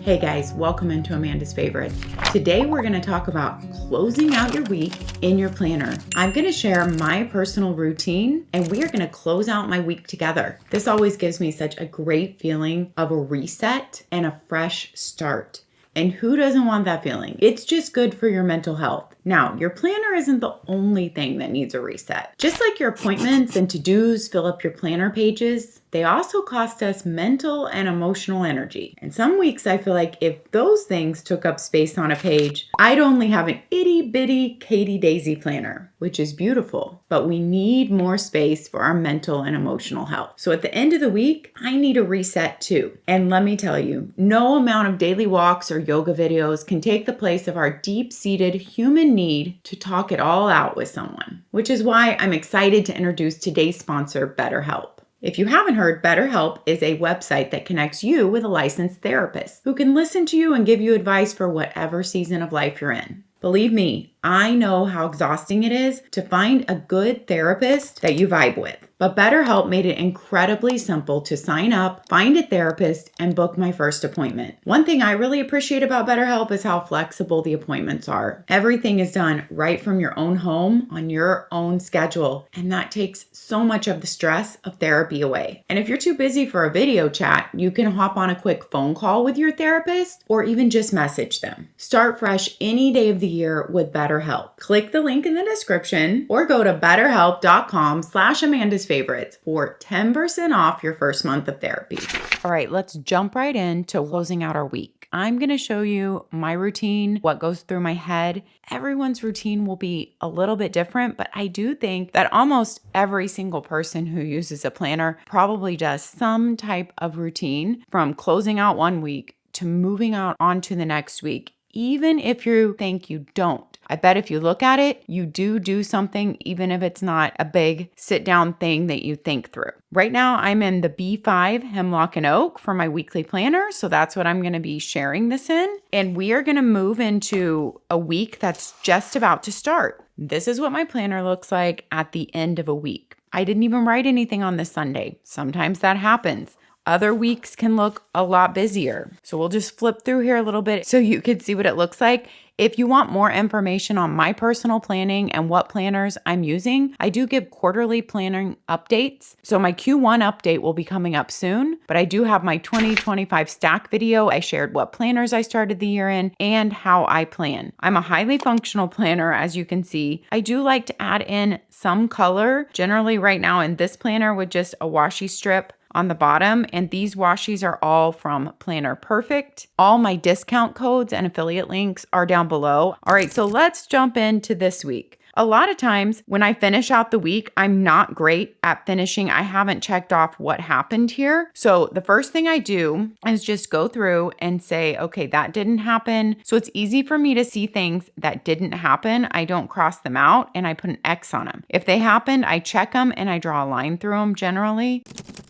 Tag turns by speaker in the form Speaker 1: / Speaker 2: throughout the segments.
Speaker 1: Hey guys, welcome into Amanda's Favorites. Today we're going to talk about closing out your week in your planner. I'm going to share my personal routine and we are going to close out my week together. This always gives me such a great feeling of a reset and a fresh start. And who doesn't want that feeling? It's just good for your mental health. Now, your planner isn't the only thing that needs a reset. Just like your appointments and to-dos fill up your planner pages, they also cost us mental and emotional energy. And some weeks I feel like if those things took up space on a page, I'd only have an itty bitty Katie Daisy planner, which is beautiful, but we need more space for our mental and emotional health. So at the end of the week, I need a reset too. And let me tell you, no amount of daily walks or yoga videos can take the place of our deep-seated human need to talk it all out with someone, which is why I'm excited to introduce today's sponsor, BetterHelp. If you haven't heard, BetterHelp is a website that connects you with a licensed therapist who can listen to you and give you advice for whatever season of life you're in. Believe me, I know how exhausting it is to find a good therapist that you vibe with. But BetterHelp made it incredibly simple to sign up, find a therapist, and book my first appointment. One thing I really appreciate about BetterHelp is how flexible the appointments are. Everything is done right from your own home on your own schedule, and that takes so much of the stress of therapy away. And if you're too busy for a video chat, you can hop on a quick phone call with your therapist or even just message them. Start fresh any day of the year with BetterHelp. Click the link in the description or go to betterhelp.com/Amanda's Favorites for 10% off your first month of therapy. All right, let's jump right into closing out our week. I'm going to show you my routine, what goes through my head. Everyone's routine will be a little bit different, but I do think that almost every single person who uses a planner probably does some type of routine from closing out one week to moving out onto the next week. Even if you think you don't, I bet if you look at it, you do something, even if it's not a big sit down thing that you think through. Right now, I'm in the B5 Hemlock and Oak for my weekly planner. So that's what I'm going to be sharing this in. And we are going to move into a week that's just about to start. This is what my planner looks like at the end of a week. I didn't even write anything on this Sunday. Sometimes that happens. Other weeks can look a lot busier. So we'll just flip through here a little bit so you can see what it looks like. If you want more information on my personal planning and what planners I'm using, I do give quarterly planning updates. So my Q1 update will be coming up soon, but I do have my 2025 stack video. I shared what planners I started the year in and how I plan. I'm a highly functional planner, as you can see. I do like to add in some color, generally right now in this planner with just a washi strip on the bottom, and these washies are all from Planner Perfect. All my discount codes and affiliate links are down below. All right, so let's jump into this week. A lot of times when I finish out the week, I'm not great at finishing. I haven't checked off what happened here. So the first thing I do is just go through and say, okay, that didn't happen. So it's easy for me to see things that didn't happen. I don't cross them out and I put an X on them. If they happened, I check them and I draw a line through them generally.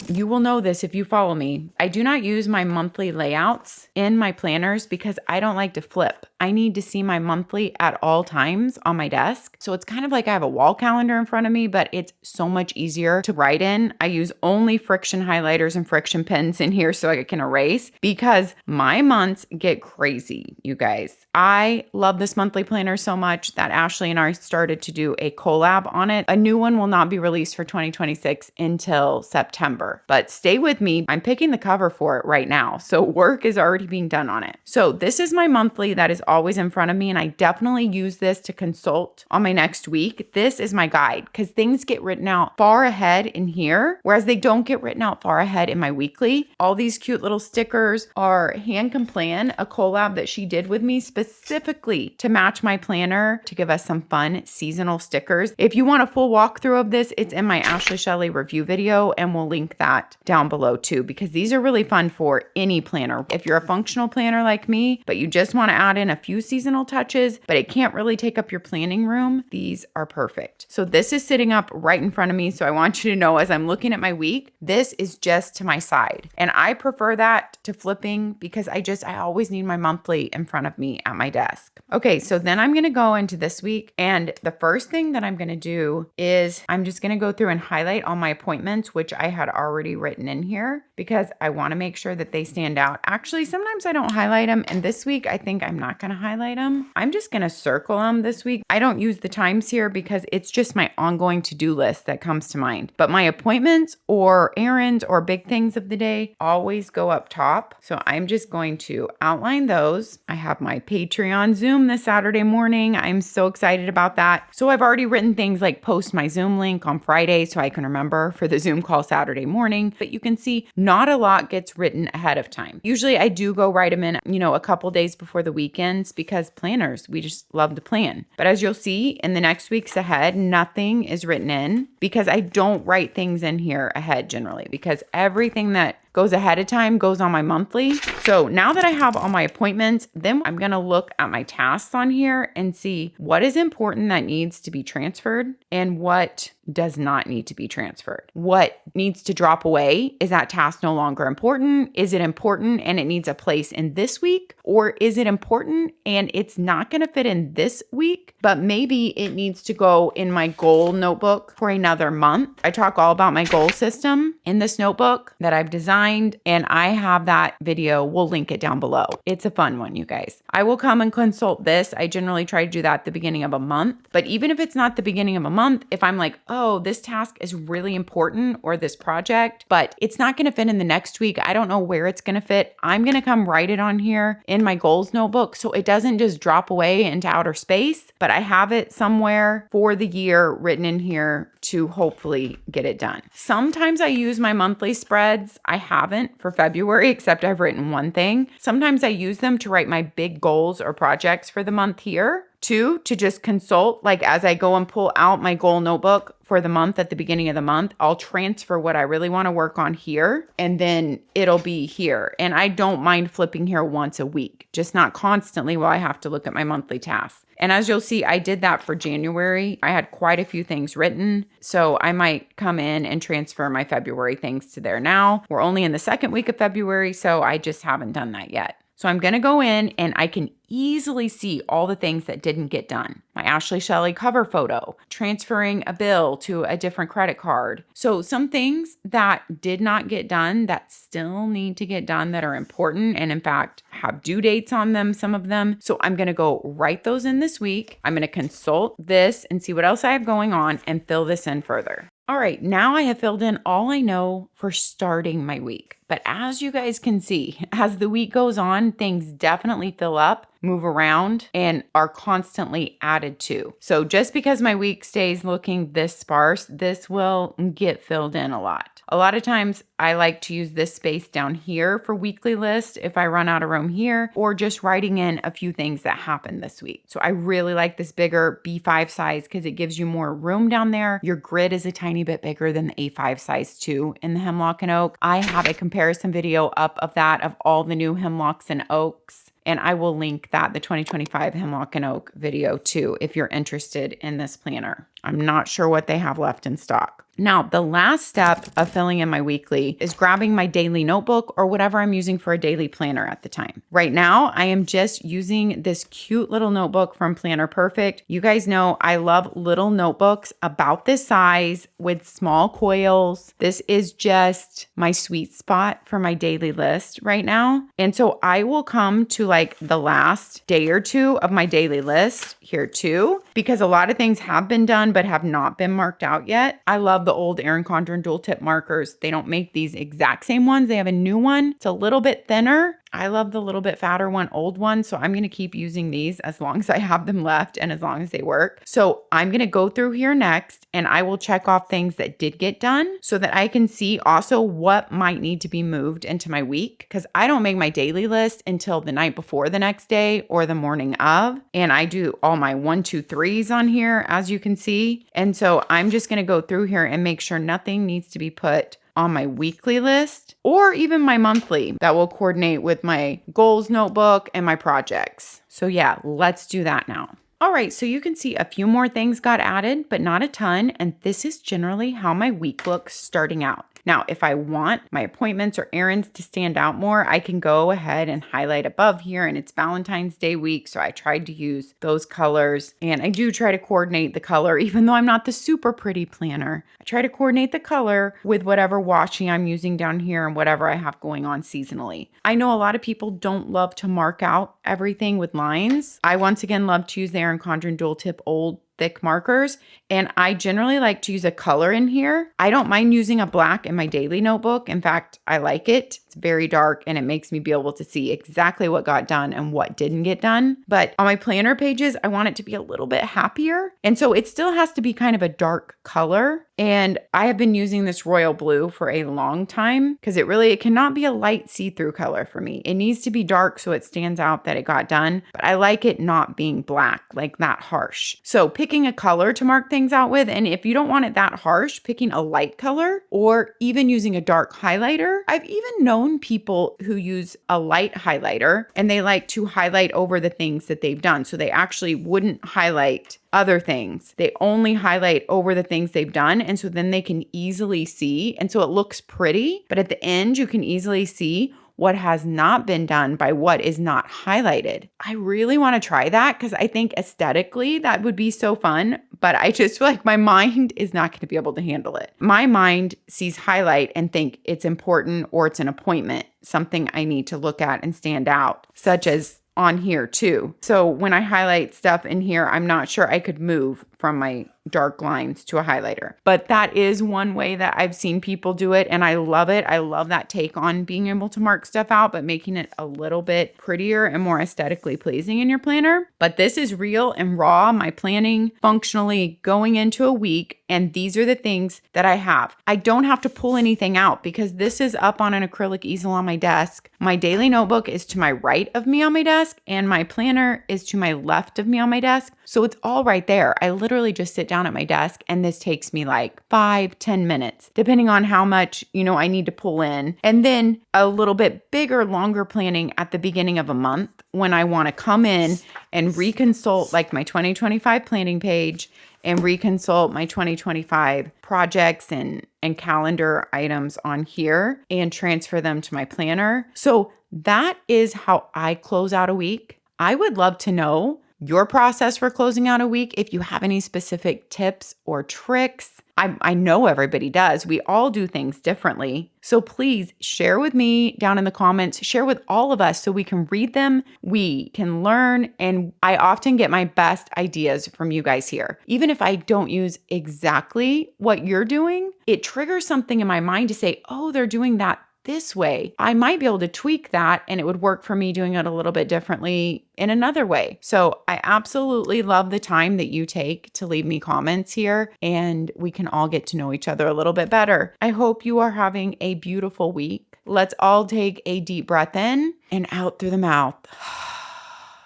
Speaker 1: You will know this if you follow me. I do not use my monthly layouts in my planners because I don't like to flip. I need to see my monthly at all times on my desk. So it's kind of like I have a wall calendar in front of me, but it's so much easier to write in. I use only friction highlighters and friction pens in here so I can erase because my months get crazy, you guys. I love this monthly planner so much that Ashley and I started to do a collab on it. A new one will not be released for 2026 until September, but stay with me. I'm picking the cover for it right now. So work is already being done on it. So this is my monthly that is always in front of me. And I definitely use this to consult on my next week. This is my guide because things get written out far ahead in here, whereas they don't get written out far ahead in my weekly. All these cute little stickers are Hand Can Plan, a collab that she did with me specifically to match my planner to give us some fun seasonal stickers. If you want a full walkthrough of this, it's in my Ashley Shelley review video and we'll link that down below too, because these are really fun for any planner. If you're a functional planner like me, but you just want to add in a few seasonal touches, but it can't really take up your planning room, these are perfect. So this is sitting up right in front of me. So I want you to know as I'm looking at my week, this is just to my side. And I prefer that to flipping because I always need my monthly in front of me at my desk. Okay, so then I'm going to go into this week. And the first thing that I'm going to do is I'm just going to go through and highlight all my appointments, which I had already already written in here because I want to make sure that they stand out. Actually, sometimes I don't highlight them. And this week, I think I'm not going to highlight them. I'm just going to circle them this week. I don't use the times here because it's just my ongoing to-do list that comes to mind. But my appointments or errands or big things of the day always go up top. So I'm just going to outline those. I have my Patreon Zoom this Saturday morning. I'm so excited about that. So I've already written things like post my Zoom link on Friday so I can remember for the Zoom call Saturday morning. But you can see not a lot gets written ahead of time. Usually I do go write them in, a couple days before the weekends because planners, we just love to plan. But as you'll see in the next weeks ahead, nothing is written in because I don't write things in here ahead generally because everything that goes ahead of time goes on my monthly. So now that I have all my appointments, then I'm going to look at my tasks on here and see what is important that needs to be transferred and what does not need to be transferred. What needs to drop away? Is that task no longer important? Is it important and it needs a place in this week? Or is it important and it's not going to fit in this week, but maybe it needs to go in my goal notebook for another month? I talk all about my goal system in this notebook that I've designed, and I have that video. We'll link it down below. It's a fun one, you guys. I will come and consult this. I generally try to do that at the beginning of a month, but even if it's not the beginning of a month, if I'm like, oh, this task is really important or this project, but it's not going to fit in the next week, I don't know where it's going to fit, I'm going to come write it on here in my goals notebook so it doesn't just drop away into outer space, but I have it somewhere for the year written in here to hopefully get it done. Sometimes I use my monthly spreads. I haven't for February, except I've written one thing. Sometimes I use them to write my big goals or projects for the month here. Two, to just consult, like as I go and pull out my goal notebook for the month at the beginning of the month, I'll transfer what I really want to work on here and then it'll be here. And I don't mind flipping here once a week, just not constantly while I have to look at my monthly tasks. And as you'll see, I did that for January. I had quite a few things written, so I might come in and transfer my February things to there now. We're only in the second week of February, so I just haven't done that yet. So I'm going to go in and I can easily see all the things that didn't get done. My Ashley Shelley cover photo, transferring a bill to a different credit card. So some things that did not get done that still need to get done that are important and in fact have due dates on them, some of them. So I'm going to go write those in this week. I'm going to consult this and see what else I have going on and fill this in further. All right, now I have filled in all I know for starting my week. But as you guys can see, as the week goes on, things definitely fill up, move around, and are constantly added to. So just because my week stays looking this sparse, this will get filled in a lot. A lot of times I like to use this space down here for weekly list if I run out of room here, or just writing in a few things that happened this week. So I really like this bigger B5 size because it gives you more room down there. Your grid is a tiny bit bigger than the A5 size too in the Hemlock and Oak. I have a comparison video up of that of all the new Hemlocks and Oaks. And I will link that, the 2025 Hemlock and Oak video too, if you're interested in this planner. I'm not sure what they have left in stock. Now, the last step of filling in my weekly is grabbing my daily notebook or whatever I'm using for a daily planner at the time. Right now, I am just using this cute little notebook from Planner Perfect. You guys know I love little notebooks about this size with small coils. This is just my sweet spot for my daily list right now. And so I will come to like the last day or two of my daily list here too, because a lot of things have been done but have not been marked out yet. I love the old Erin Condren dual tip markers. They don't make these exact same ones. They have a new one. It's a little bit thinner. I love the little bit fatter one, old one. So I'm going to keep using these as long as I have them left and as long as they work. So I'm going to go through here next and I will check off things that did get done so that I can see also what might need to be moved into my week. Because I don't make my daily list until the night before the next day or the morning of. And I do all my 1, 2, 3s on here, as you can see. And so I'm just going to go through here and make sure nothing needs to be put on my weekly list or even my monthly that will coordinate with my goals notebook and my projects. So yeah, let's do that now. All right, so you can see a few more things got added, but not a ton. And this is generally how my week looks starting out. Now, if I want my appointments or errands to stand out more, I can go ahead and highlight above here, and it's Valentine's Day week, so I tried to use those colors, and I do try to coordinate the color, even though I'm not the super pretty planner. I try to coordinate the color with whatever washi I'm using down here and whatever I have going on seasonally. I know a lot of people don't love to mark out everything with lines. I once again love to use the Erin Condren dual tip old thick markers, and I generally like to use a color in here. I don't mind using a black in my daily notebook. In fact, I like it. It's very dark and it makes me be able to see exactly what got done and what didn't get done. But on my planner pages, I want it to be a little bit happier. And so it still has to be kind of a dark color. And I have been using this royal blue for a long time because it cannot be a light see-through color for me. It needs to be dark so it stands out that it got done, but I like it not being black, like that harsh. So picking a color to mark things out with, and if you don't want it that harsh, picking a light color or even using a dark highlighter. I've even known people who use a light highlighter and they like to highlight over the things that they've done. So they actually wouldn't highlight other things. They only highlight over the things they've done. And so then they can easily see. And so it looks pretty, but at the end, you can easily see what has not been done by what is not highlighted. I really want to try that because I think aesthetically that would be so fun, but I just feel like my mind is not going to be able to handle it. My mind sees highlight and think it's important or it's an appointment, something I need to look at and stand out, such as on here too. So when I highlight stuff in here, I'm not sure I could move from my dark lines to a highlighter. But that is one way that I've seen people do it, and I love it. I love that take on being able to mark stuff out, but making it a little bit prettier and more aesthetically pleasing in your planner. But this is real and raw, my planning functionally going into a week, and these are the things that I have. I don't have to pull anything out because this is up on an acrylic easel on my desk. My daily notebook is to my right of me on my desk, and my planner is to my left of me on my desk. So it's all right there. I literally just sit down at my desk, and this takes me like 5-10 minutes, depending on how much, I need to pull in. And then a little bit bigger, longer planning at the beginning of a month when I want to come in and reconsult like my 2025 planning page and reconsult my 2025 projects and calendar items on here and transfer them to my planner. So that is how I close out a week. I would love to know your process for closing out a week. If you have any specific tips or tricks, I know everybody does. We all do things differently. So please share with me down in the comments, share with all of us so we can read them, we can learn, and I often get my best ideas from you guys here. Even if I don't use exactly what you're doing, it triggers something in my mind to say, oh, they're doing that this way. I might be able to tweak that and it would work for me doing it a little bit differently in another way. So I absolutely love the time that you take to leave me comments here, and we can all get to know each other a little bit better. I hope you are having a beautiful week. Let's all take a deep breath in and out through the mouth.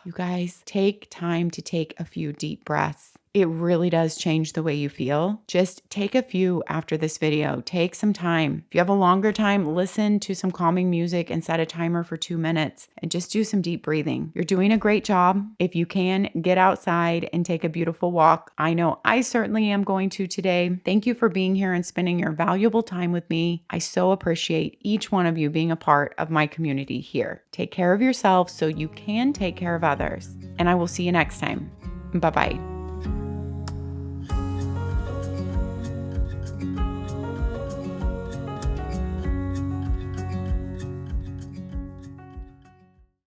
Speaker 1: You guys, take time to take a few deep breaths. It really does change the way you feel. Just take a few after this video. Take some time. If you have a longer time, listen to some calming music and set a timer for 2 minutes and just do some deep breathing. You're doing a great job. If you can, get outside and take a beautiful walk. I know I certainly am going to today. Thank you for being here and spending your valuable time with me. I so appreciate each one of you being a part of my community here. Take care of yourself so you can take care of others. And I will see you next time. Bye-bye.